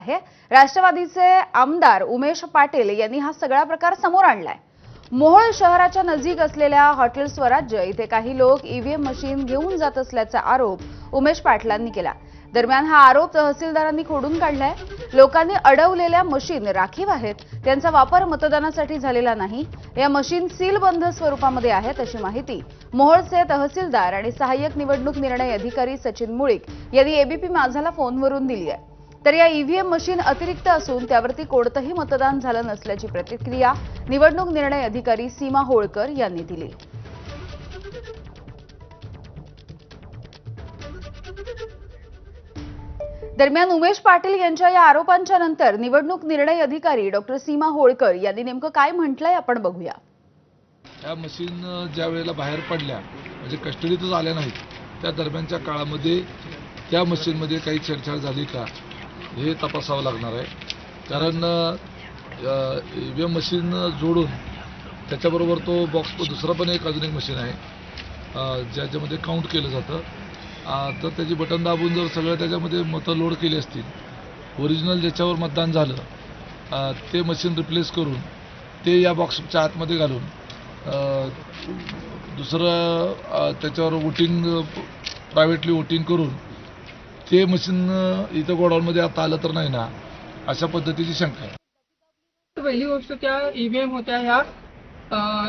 आहे। राष्ट्रवादीचे आमदार उमेश पाटील यांनी हा सगळा प्रकार समोर आणलाय। मोहोळ शहराच्या नजीक असलेल्या हॉटेल स्वराज्य इथे काही लोक ईव्हीएम मशीन घेऊन जात असल्याचा आरोप उमेश पाटलांनी केला। दरम्यान हा आरोप तहसीलदारांनी खोडून काढलाय। लोकांनी अडवलेल्या मशीन राखीव आहेत, त्यांचा वापर मतदानासाठी झालेला नाही। या मशीन सीलबंद स्वरूपामध्ये आहेत अशी माहिती मोहोळचे तहसीलदार आणि सहाय्यक निवडणूक निर्णय अधिकारी सचिन मुळीक यांनी एबीपी माझाला फोनवरून दिली आहे। तर या ईव्हीएम मशीन अतिरिक्त असून त्यावरती कोणतेही मतदान झालं नसल्याची प्रतिक्रिया निवडणूक निर्णय अधिकारी सीमा होळकर यांनी दिली। दरम्यान उमेश पाटील यांच्या या आरोपांच्या नंतर निवडणूक निर्णय अधिकारी डॉक्टर सीमा होळकर यांनी नेमकं काय म्हटलंय आपण बघूया। या मशीन ज्या वेळेला बाहेर पडल्या म्हणजे कस्टडीतच आल्या नाहीत त्या दरम्यानच्या काळामध्ये त्या मशीनमध्ये काही छेडछाड झाली का हे तपासावं लागणार आहे। कारण ईव्हीएम मशीन जोडून त्याच्याबरोबर तो बॉक्स दुसरा पण एक अजून एक मशीन आहे ज्याच्यामध्ये काउंट केलं जातं। तर त्याची बटन दाबून जर सगळं त्याच्यामध्ये मतं लोड केली असतील ओरिजिनल ज्याच्यावर मतदान झालं ते मशीन रिप्लेस करून ते या बॉक्सच्या आतमध्ये घालून दुसरं त्याच्यावर वोटिंग प्रायव्हेटली वोटिंग करून ते मशीन इथं गोडाऊनमध्ये आता आलं तर नाही ना अशा पद्धतीची शंका आहे। पहिली गोष्ट त्या ईव्हीएम होत्या ह्या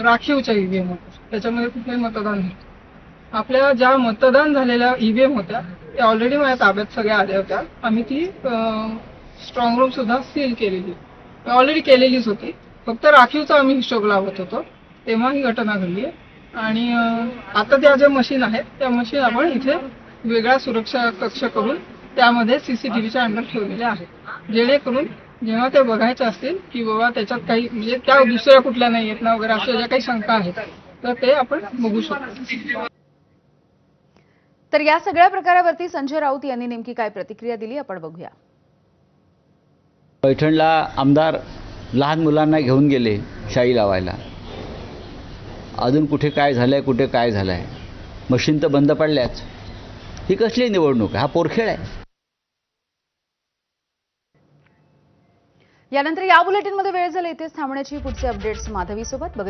राखीवच्या ईव्हीएम होत्या, त्याच्यामध्ये कुठलंही मतदान नाही। आपल्या ज्या मतदान झालेल्या ईव्हीएम होत्या त्या ऑलरेडी माझ्या ताब्यात सगळ्या आल्या होत्या। आम्ही ती स्ट्रॉंग रूम सुद्धा सील केलेली ऑलरेडी केलेलीच होती, फक्त राखीवचा आम्ही हिशोब लावत होतो तेव्हा ही घटना घडली आहे। आणि आता त्या ज्या मशीन आहेत त्या मशीन आपण इथे वेगळा सुरक्षा कक्ष करून त्यामध्ये सीसीटीव्हीच्या अंडर ठेवलेले आहेत, जेणेकरून जेव्हा ते बघायचे असतील की बाबा त्याच्यात काही म्हणजे त्या दुसऱ्या कुठल्या नाही येत ना वगैरे अशा ज्या काही शंका आहेत तर ते आपण बघू शकतो। तर या सगळ्या प्रकारावरती संजय राऊत यांनी नेमकी काय प्रतिक्रिया दिली आपण बघूया। पैठणला आमदार लहान मुलांना घेऊन गेले शाई लावायला, अजून कुठे काय झालंय कुठे काय झालंय, मशीन तर बंद पडल्याच। ही कसली निवडणूक आहे, हा पोरखेळ आहे। यानंतर या बुलेटिनमध्ये वेळ झाली इथेच थांबण्याची। पुढचे अपडेट्स माधवी सोबत बघत